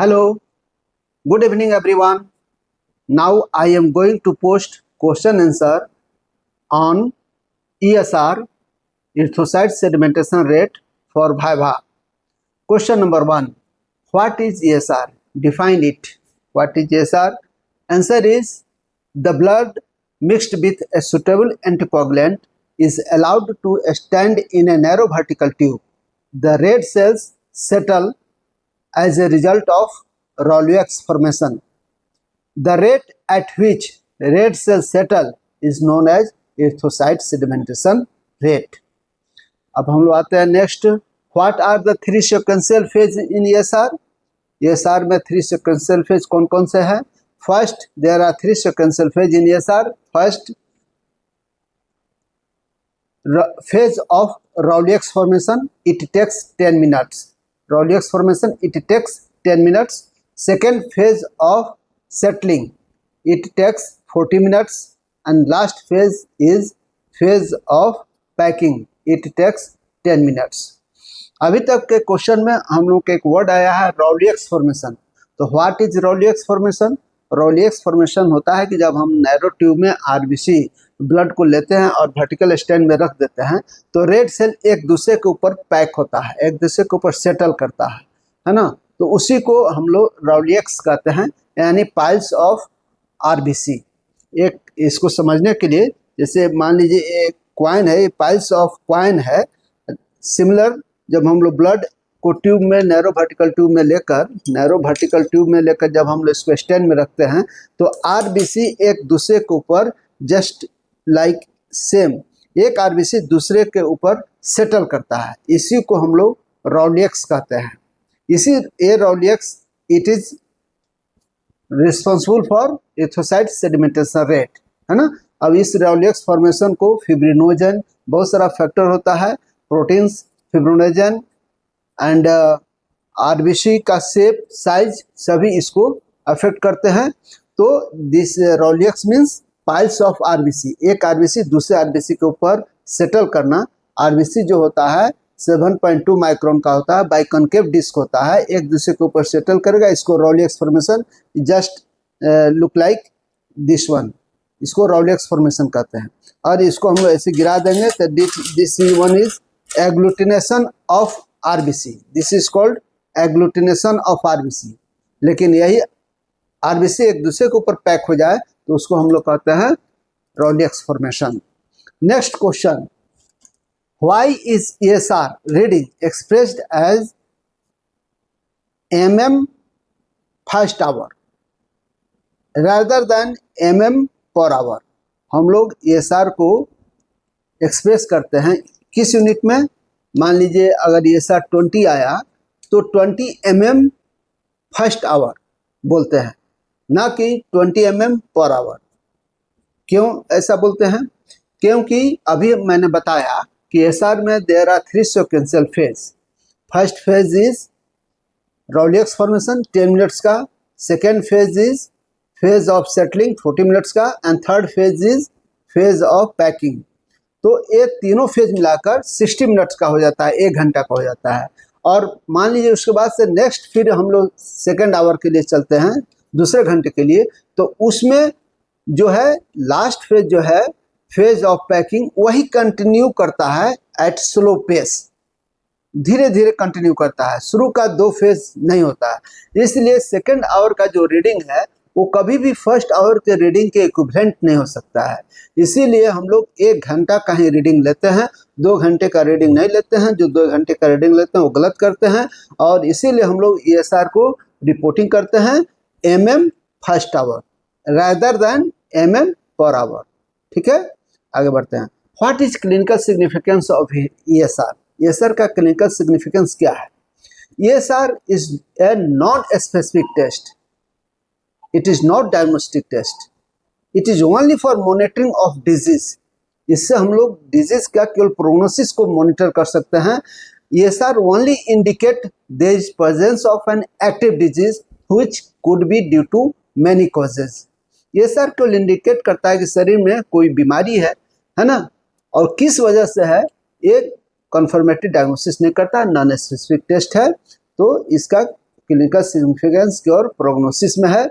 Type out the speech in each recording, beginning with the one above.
Hello, good evening everyone. Now I am going to post question answer on ESR, erythrocyte sedimentation rate for Viva. Question number 1. What is ESR? Define it. What is ESR? Answer is the blood mixed with a suitable anticoagulant is allowed to stand in a narrow vertical tube. The red cells settle as a result of Rayleigh formation. The rate at which red cells settle is known as erythrocyte sedimentation rate. अब हम लोग आते हैं next. What are the three sequential phase in ESR? ESR में three sequential phase कौन कौन से हैं? First, there are three sequential phase in ESR. First, phase of Rayleigh formation, it takes 10 minutes. Rayleigh formation, it takes 10 minutes. Second phase of settling, it takes 40 minutes. And last phase is phase of packing, it takes 10 minutes. अभी तक के question में हम लोग के एक word आया है Rayleigh formation. तो what is Rayleigh formation? Rayleigh formation होता है कि जब हम नैरो ट्यूब में RBC ब्लड को लेते हैं और वर्टिकल स्टैंड में रख देते हैं तो रेड सेल एक दूसरे के ऊपर पैक होता है, एक दूसरे के ऊपर सेटल करता है ना. तो उसी को हम लोग Rayleigh कहते हैं, यानी पाइल्स ऑफ RBC. एक इसको समझने के लिए जैसे मान लीजिए एक क्वाइन है, ये पाइल्स ऑफ क्वाइन है. सिमिलर जब हम लोग ब्लड को ट्यूब में नैरो वर्टिकल ट्यूब में लेकर जब हम लोग इसको स्टैंड में रखते हैं तो RBC एक दूसरे के ऊपर जस्ट लाइक सेम एक RBC दूसरे के ऊपर सेटल करता है. इसी को हम लोग Rayleigh कहते हैं. इसी Rayleigh it is responsible for erythrocyte sedimentation rate, है ना. अब इस Rayleigh फॉर्मेशन को फिब्रिनोजन, बहुत सारा फैक्टर होता है, प्रोटीन्स, फिब्रिनोजन एंड RBC का शेप, साइज, सभी इसको अफेक्ट करते हैं. तो this Rayleigh means piles of RBC, एक RBC दूसरे RBC के ऊपर सेटल करना. RBC जो होता है 7.2 माइक्रोन का होता है, बाइकॉन्केव डिस्क होता है, एक दूसरे के ऊपर सेटल करेगा. इसको Rayleigh formation just look like this one, इसको Rayleigh फॉर्मेशन कहते हैं. और इसको हम लोग ऐसे गिरा देंगे तो this one is agglutination of RBC. This is called agglutination of RBC. लेकिन यही RBC एक दूसरे के ऊपर पैक हो जाए तो उसको हम लोग कहते हैं Rayleigh formation. Next question, why is ESR reading expressed as mm first hour rather than mm per hour? हम लोग ESR को एक्सप्रेस करते हैं किस यूनिट में? मान लीजिए अगर ESR 20 आया तो 20 mm फर्स्ट आवर बोलते हैं, ना कि 20 mm पर आवर. क्यों ऐसा बोलते हैं? क्योंकि अभी मैंने बताया कि ESR में there are three sequential phase. First phase is Rayleigh formation 10 minutes का, second phase is phase of settling 40 minutes का, and third phase is phase of packing. तो ये तीनों फेज मिलाकर 60 मिनट्स का हो जाता है, 1 घंटा का हो जाता है. और मान लीजिए उसके बाद से नेक्स्ट फिर हम लोग सेकेंड आवर के लिए चलते हैं, दूसरे घंटे के लिए. तो उसमें जो है लास्ट फेज जो है फेज ऑफ पैकिंग, वही कंटिन्यू करता है एट स्लो पेस, धीरे धीरे कंटिन्यू करता है. शुरू का 2 फेज नहीं होता है. इसलिए सेकेंड आवर का जो रीडिंग है वो कभी भी फर्स्ट आवर के रीडिंग के इक्विवेलेंट नहीं हो सकता है. इसीलिए हम लोग 1 घंटा का ही रीडिंग लेते हैं, 2 घंटे का रीडिंग नहीं लेते हैं. जो 2 घंटे का रीडिंग लेते हैं वो गलत करते हैं. और इसीलिए हम लोग ESR को रिपोर्टिंग करते हैं mm first hour rather than mm per hour. ठीक है, आगे बढ़ते हैं. What is clinical significance of ESR? ESR का क्लिनिकल सिग्निफिकेंस क्या है? ESR is a not specific test, it is not diagnostic test, it is only for monitoring of disease. इससे हम लोग डिजीज का केवल प्रोग्नोसिस को मॉनिटर कर सकते हैं. ESR only indicate there is presence of an active disease which could be due to many causes. ESR केवल इंडिकेट करता है कि शरीर में कोई बीमारी है ना, और किस वजह से है, एक कन्फर्मेटिव डायग्नोसिस नहीं करता, नॉन स्पेसिफिक टेस्ट है. तो इसका क्लिनिकल सिग्निफिकेंस की और प्रोग्नोसिस में है।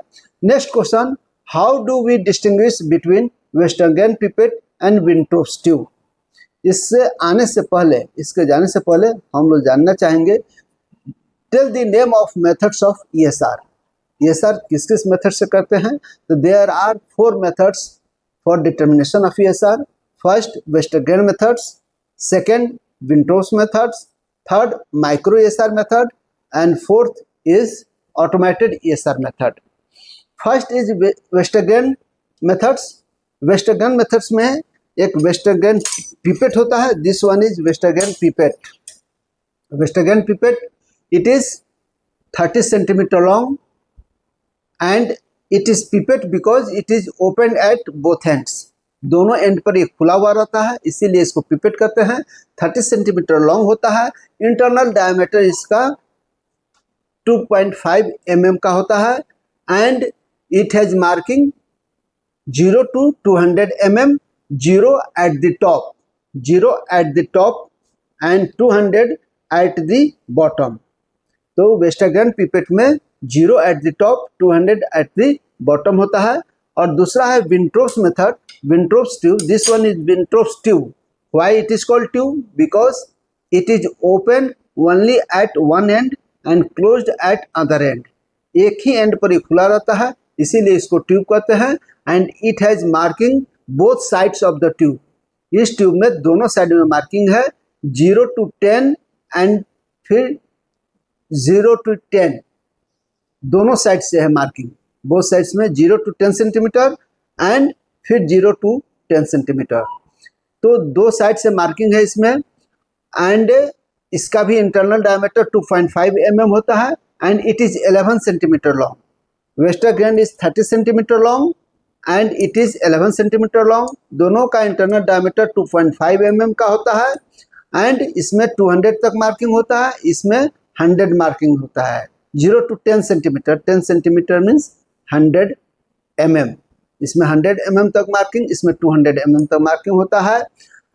Next question, how do we distinguish between western pipette and Wintrobe's tube. इसके जाने से पहले हम लोग जानना चाहेंगे, tell the name of methods of ESR। ESR किस किस मेथड से करते हैं? तो there are 4 methods for determination of ESR। First Westergren methods, second Wintrobe's methods, third micro ESR method and fourth is automated ESR method. First is Westergren methods. Westergren methods में एक Westergren pipette होता है, this one is Westergren pipette. Westergren pipette, it is 30 centimeter long and it is pipette because it is open at both ends। दोनों and पर एक खुला हुआ रहता है, इसीलिए इसको पिपेट कहते हैं। 30 सेंटीमीटर लॉन्ग होता है। इंटरनल डायमीटर इसका 2.5 mm का होता है and it has marking 0 to 200 mm, 0 at the top and 200 at the bottom। तो वेस्टरगैर्ड पिपेट में 0 at the top, 200 at the bottom होता है। और दूसरा है Wintrobe's method, Wintrobe's tube. This one is Wintrobe's tube. Why it is called tube? Because it is open only at one end and closed at other end. एक ही and पर ही खुला रहता है, इसीलिए इसको ट्यूब कहते हैं। And it has marking both sides of the tube. इस ट्यूब में दोनों साइड में मार्किंग है, 0 to 10 एंड फिर 0 to 10 दोनों साइड से है मार्किंग, बोथ साइड्स में 0 to 10 सेंटीमीटर एंड फिर 0 to 10 सेंटीमीटर। तो दो साइड से मार्किंग है इसमें। एंड इसका भी इंटरनल डायमीटर 2.5 mm होता है and it is 11 centimeter long. Westergren is 30 centimeter long and it is 11 centimeter long. दोनों का इंटरनल डायमीटर 2.5 mm का होता है एंड इसमें 200 तक मार्किंग होता है, इसमें 100 मार्किंग होता है। 0 to 10 centimetre, 10 centimetre means 100 mm। इसमें 100 mm तक मार्किंग, इसमें 200 mm तक मार्किंग होता है।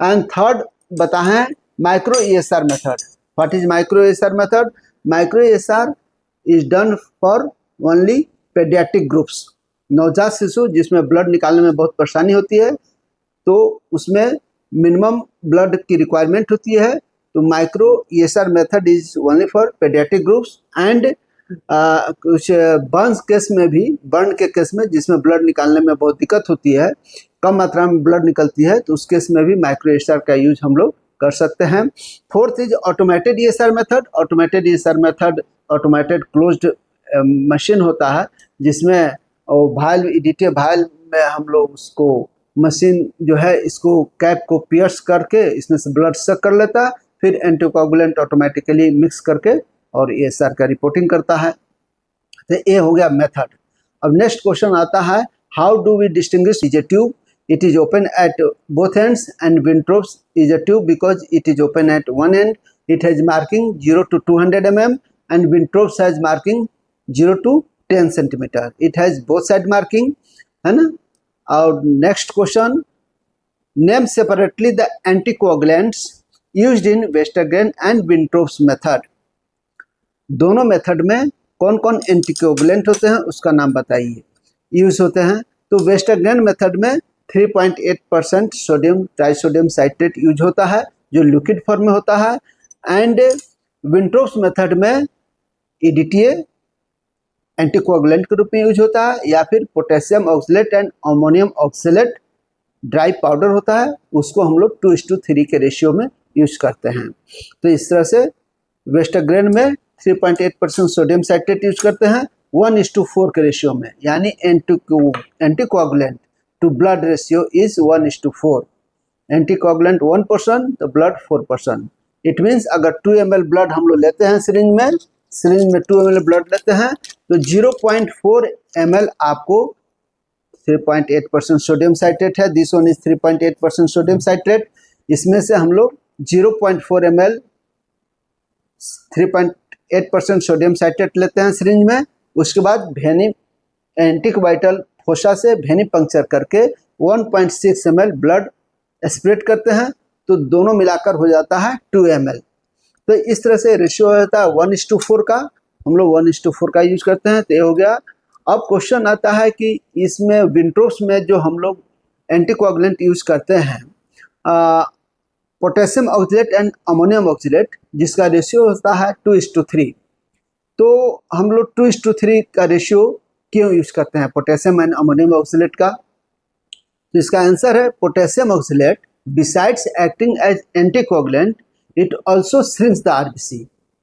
एंड थर्ड बताएं micro ESR method. What is micro ESR method? Micro ESR is done for only paediatric groups. नवजात शिशु जिसमें ब्लड निकालने में बहुत परेशानी होती है, तो उसमें मिनिमम ब्लड की रिक्वायरमेंट होती है। तो micro ESR method is only for paediatric groups. And कुछ बर्न के केस में जिसमें ब्लड निकालने में बहुत दिक्कत होती है, कम मात्रा में ब्लड निकलती है, तो उस केस में भी माइक्रो ESR का यूज हम लोग कर सकते हैं। Fourth is automated ESR method. Automated ESR method automated closed machine होता है, जिसमें वाल्व एडिटिव वाल्व में हम लोग उसको मशीन जो है इसको कैप को पियर्स करके इसमें से ब्लड सक कर लेता है, फिर एंटीकोगुलेंट ऑटोमेटिकली मिक्स करके और ESR का रिपोर्टिंग करता है। तो ये हो गया मेथड। अब नेक्स्ट क्वेश्चन आता है, how do we distinguish is a tube? It is open at both ends and Wintrobe's is a tube because it is open at one end. It has marking 0 to 200 mm and Wintrobe's has marking 0 to 10 centimeter. It has both side marking, है ना। और next question, name separately the anticoagulants used in Westergren and Wintrobe's method. दोनों method में कौन कौन anticoagulant होते हैं उसका नाम बताइए, यूज होते हैं। तो वेस्टरगैर्ड मेथड में 3.8% सोडियम ट्राइसोडियम साइट्रेट यूज होता है, जो लिक्विड फॉर्म में होता है। एंड विंट्रोप्स मेथड में EDTA एंटीकोगुलेंट के रूप में यूज होता है, या फिर potassium oxalate and ammonium oxalate dry powder होता है, उसको हम लोग 2:3 के रेशियो में यूज करते हैं। तो इस तरह से वेस्टरगैर्ड में 3.8% सोडियम साइट्रेट यूज करते हैं 1:4 के रेशियो में, यानी anticoagulant to blood ratio is 1:4। Anticoagulant 1%, तो ब्लड 4%। इट मीन्स अगर 2 ml ब्लड हम लोग लेते हैं सिरिंज में 2 ml ब्लड लेते हैं, तो 0.4 ml आपको 3.8% सोडियम साइट्रेट है, this one is 3.8% sodium citrate. इसमें से हम लोग 0.4 ml 3.8% सोडियम साइट्रेट लेते हैं सिरिंज में। उसके बाद वेनी एंटीवाइटल फोसा से वेनी पंक्चर करके 1.6 ml ब्लड स्प्रेड करते हैं, तो दोनों मिलाकर हो जाता है 2 ml। तो इस तरह से रेशियो होता है 1:4 का। हम लोग 1:4 का यूज करते हैं, तो ये हो गया। अब क्वेश्चन आता है कि इसमें विंट्रोप्स में जो हम लोग एंटीकोगुलेंट यूज करते हैं, potassium oxalate and ammonium oxalate, जिसका रेशियो होता है 2:3। तो हम लोग 2:3 का रेशियो क्यों यूज करते हैं पोटेशियम एंड अमोनियम ऑक्जेलेट का? तो इसका आंसर है potassium oxalate besides acting as anticoagulant it also shrinks the RBC.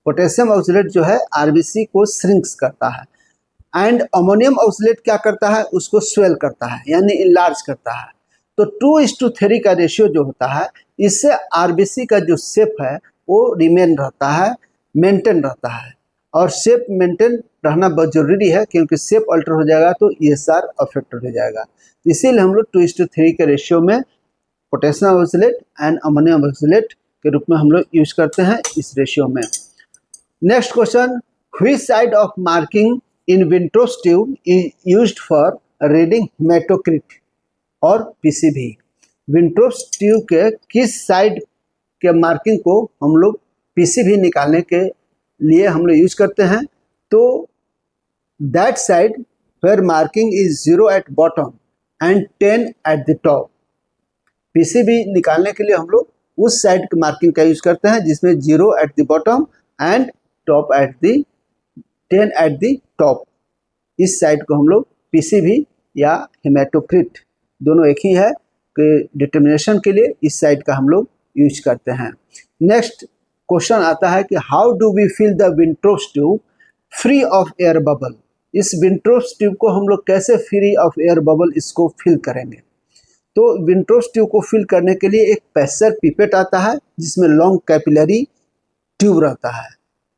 Potassium oxalate जो है आरबीसी को श्रिंक्स करता है, एंड अमोनियम ऑक्जेलेट क्या करता है, उसको स्वेल करता है, यानी इनलार्ज करता है। तो 2:3 का रेशियो जो होता है, इससे आरबीसी का जो शेप है वो रिमेन रहता है, मेंटेन रहता है। और शेप मेंटेन रहना बहुत जरूरी है, क्योंकि शेप अल्टर हो जाएगा तो ईएसआर अफेक्ट हो जाएगा। तो इसीलिए हम लोग 2:3 के रेशियो में potassium oxalate and ammonium oxalate के रूप में हम लोग यूज करते हैं इस रेशियो में। Next question, which side of marking in Wintrobe's tube is used for reading hematocrit और पीसीबी? विंट्रोप्स ट्यूब के किस साइड के मार्किंग को हम लोग पीसीबी निकालने के लिए हम लोग यूज करते हैं? तो that side where marking is 0 at bottom and 10 at the top. PCV निकालने के लिए हम लोग उस साइड की मार्किंग का यूज करते हैं जिसमें 0 at the bottom and top at the 10 at the top. इस साइड को हम लोग पीसीबी या हेमाटोक्रिट, दोनों एक ही है, कि डिटर्मिनेशन के लिए इस साइड का हम लोग यूज करते हैं। नेक्स्ट क्वेश्चन आता है कि how do we fill the Wintrobe's tube free of air bubble? इस विंट्रोप्स ट्यूब को हम लोग कैसे फ्री ऑफ एयर बबल इसको फिल करेंगे? तो विंट्रोप्स ट्यूब को फिल करने के लिए एक पैसर पिपेट आता है जिसमें लॉन्ग कैपिलरी ट्यूब रहता है।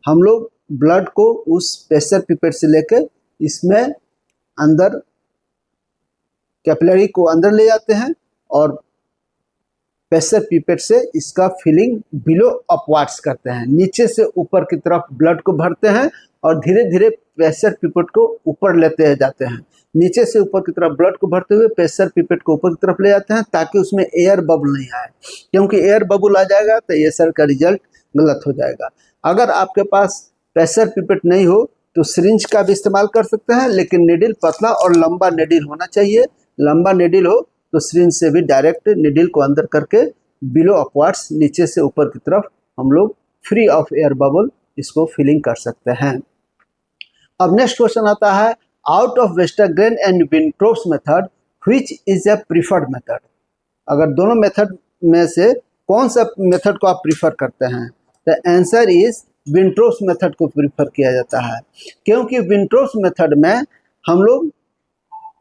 हम लोग ब्लड को उस पैसर पिपेट से लेकर इसमें अंदर कैपिलरी को अंदर ले जाते हैं और पैसर पिपेट से इसका फिलिंग बिलो अपवार्ड्स करते हैं, नीचे से ऊपर की तरफ ब्लड को भरते हैं और धीरे धीरे पैसर पिपेट को ऊपर लेते जाते हैं। नीचे से ऊपर की तरफ ब्लड को भरते हुए पैसर पिपेट को ऊपर की तरफ ले जाते हैं ताकि उसमें एयर बबल नहीं आए, क्योंकि एयर बबल आ जाएगा तो ईएसआर का रिजल्ट गलत हो जाएगा। अगर आपके पास पैसर पिपेट नहीं हो तो सिरिंज का भी इस्तेमाल कर सकते हैं, लेकिन निडिल पतला और लंबा निडिल होना चाहिए। लंबा निडिल हो तो सिरिंज से भी डायरेक्ट निडिल को अंदर करके बिलो अपवार्ड्स, नीचे से ऊपर की तरफ हम लोग फ्री ऑफ एयर बबल इसको फिलिंग कर सकते हैं। अब नेक्स्ट क्वेश्चन आता है, out of Westergren and Wintrobe's method which is a preferred method? अगर दोनों मेथड में से कौन सा मेथड को आप प्रीफर करते हैं? द आंसर इज विंट्रोप्स मेथड को प्रीफर किया जाता है, क्योंकि विंट्रोप्स मेथड में हम लोग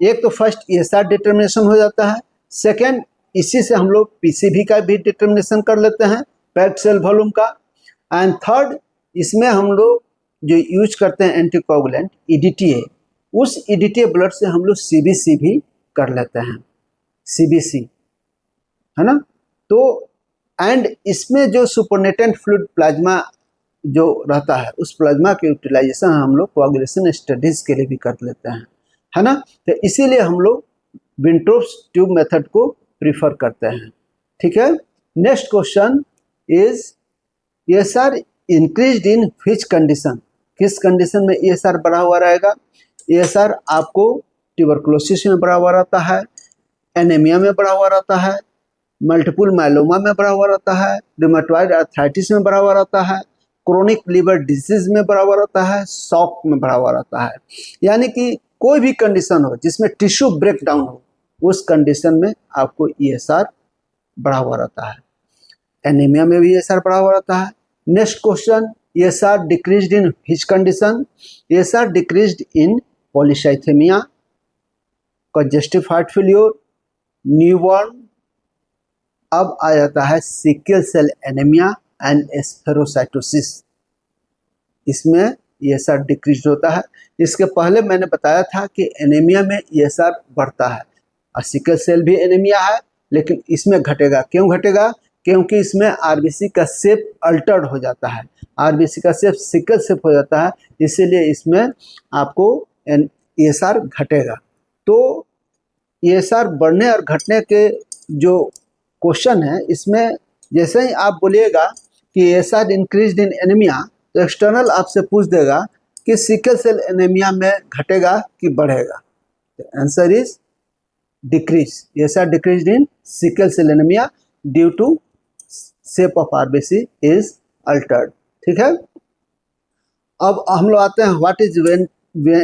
एक तो फर्स्ट ईएसआर डिटर्मिनेशन हो जाता है, सेकेंड इसी से हम लोग पीसीबी का भी डिटर्मिनेशन कर लेते हैं, पैक्ड सेल वॉल्यूम का, एंड थर्ड इसमें हम लोग जो यूज करते हैं एंटीकोगुलेंट ईडीटीए, उस ईडीटीए ब्लड से हम लोग सीबीसी भी कर लेते हैं, सीबीसी, है ना। तो एंड इसमें जो सुपरनेटेंट फ्लूइड प्लाज्मा जो रहता है उस प्लाज्मा के यूटिलाइजेशन हम लोग कोआगुलेशन स्टडीज के लिए भी कर लेते हैं, है ना। तो इसीलिए हम लोग विंट्रोप्स ट्यूब मेथड को प्रीफर करते हैं, ठीक है। Next question is ESR increased in which condition? किस कंडीशन में ईएसआर बढ़ा हुआ रहेगा? ईएसआर आपको ट्यूबरकुलोसिस में बढ़ा हुआ रहता है, एनीमिया में बढ़ा हुआ रहता है, मल्टीपल माइलोमा में बढ़ा हुआ रहता है, रूमेटॉइड आर्थराइटिस में बढ़ा हुआ रहता है, क्रोनिक लीवर डिजीज में बढ़ा हुआ रहता है, शॉक में बढ़ा हुआ रहता है। यानी कि कोई भी कंडीशन हो जिसमें टिश्यू ब्रेकडाउन हो, उस कंडीशन में आपको ईएसआर बढ़ा हुआ रहता है। एनीमिया में भी ईएसआर बढ़ा हुआ रहता है। Next question, ESR decreased in which condition? ESR decreased in polycythaemia, congestive heart failure, newborn. अब आ जाता है सिकल सेल एनीमिया एंड एस्फेरोसाइटोसिस, इसमें ईएसआर डिक्रीज होता है। इसके पहले मैंने बताया था कि एनीमिया में ईएसआर बढ़ता है और सिकल सेल भी एनीमिया है, लेकिन इसमें घटेगा। क्यों घटेगा? क्योंकि इसमें आरबीसी का शेप अल्टर्ड हो जाता है, आरबीसी का शेप सिकल शेप हो जाता है, इसीलिए इसमें आपको ईएसआर घटेगा। तो ईएसआर बढ़ने और घटने के जो क्वेश्चन है, इसमें जैसे ही आप बोलिएगा कि ईएसआर इंक्रीज्ड इन एनीमिया, तो एक्सटर्नल आपसे पूछ देगा कि सिकल सेल एनीमिया में घटेगा कि बढ़ेगा? Answer is decrease. ESR decrease in sickle cell anaemia due to shape of RBC is altered. ठीक है, अब हम लोग आते हैं what is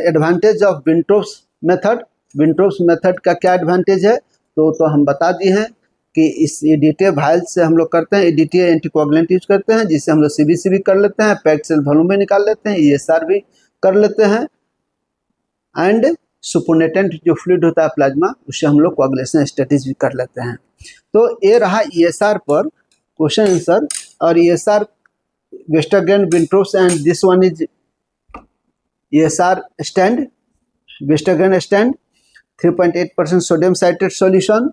advantage of Wintrobe's method. Wintrobe's method का क्या एडवांटेज है? तो हम बता दिए हैं कि इस EDTA वायल से हम लोग करते हैं, EDTA एंटीकोगुलेंट यूज करते हैं, जिससे हम लोग CBC भी कर लेते हैं, पैक्ड सेल वॉल्यूम भी निकाल लेते हैं, ESR भी कर लेते हैं, एंड सुपोनेटेंट जो फ्लूइड होता है प्लाज्मा, उससे हम लोग कोagulation स्टडीज भी कर लेते हैं। तो ये रहा ESR पर क्वेश्चन आंसर। और ESR Westergren Wintrobe's and this one is ESR stand, Westergren stand 3.8% sodium citrate solution,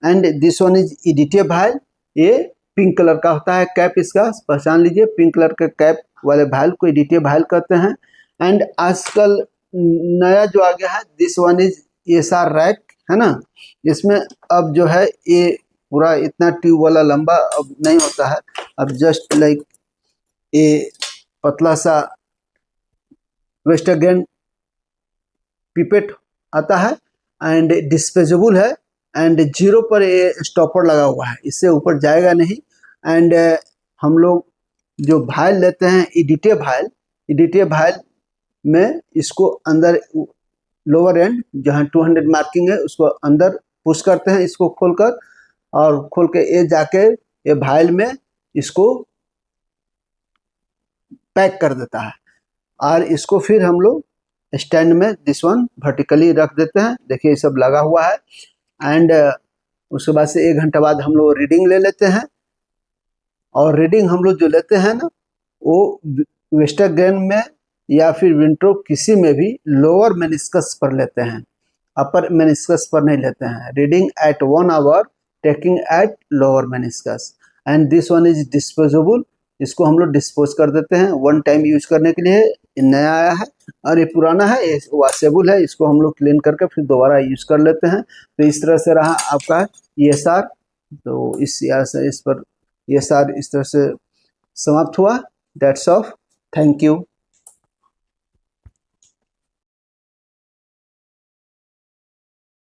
and this one is EDTA vial. ये पिंक कलर का होता है कैप, इसका पहचान लीजिए, पिंक कलर के कैप वाले वायल को EDTA वायल कहते हैं। एंड आजकल नया जो आ गया है this one is ESR rack, है ना। इसमें अब जो है ये पूरा इतना ट्यूब वाला लंबा अब नहीं होता है, अब जस्ट लाइक ये पतला सा वेस्टरगैंड पिपेट आता है, एंड डिस्पोजेबल है, एंड 0 पर ये स्टॉपर लगा हुआ है, इससे ऊपर जाएगा नहीं। एंड हम लोग जो वायल लेते हैं EDTA वायल में इसको अंदर लोअर एंड जहाँ 200 मार्किंग है उसको अंदर पुश करते हैं, इसको खोलकर, और खोल के ये जाके ये वायल में इसको पैक कर देता है, और इसको फिर हम लोग स्टैंड में दिस वन वर्टिकली रख देते हैं। देखिए ये सब लगा हुआ है, एंड उसके बाद से 1 घंटा बाद हम लोग रीडिंग ले लेते हैं, और रीडिंग हम लोग जो लेते हैं ना वो वेस्टरगैंड में या फिर विंट्रोप किसी में भी लोअर मेनिस्कस पर लेते हैं, अपर मेनिस्कस पर नहीं लेते हैं। Reading at 1 hour taking at lower meniscus, and this one is disposable. इसको हम लोग डिस्पोज कर देते हैं, 1 टाइम यूज करने के लिए। नया आया है और ये पुराना है, ये वॉशेबल है, इसको हम लोग क्लीन करके फिर दोबारा यूज कर लेते हैं। तो इस तरह से रहा आपका ESR। तो इस पर ESR इस तरह से समाप्त हुआ। That's of, thank you.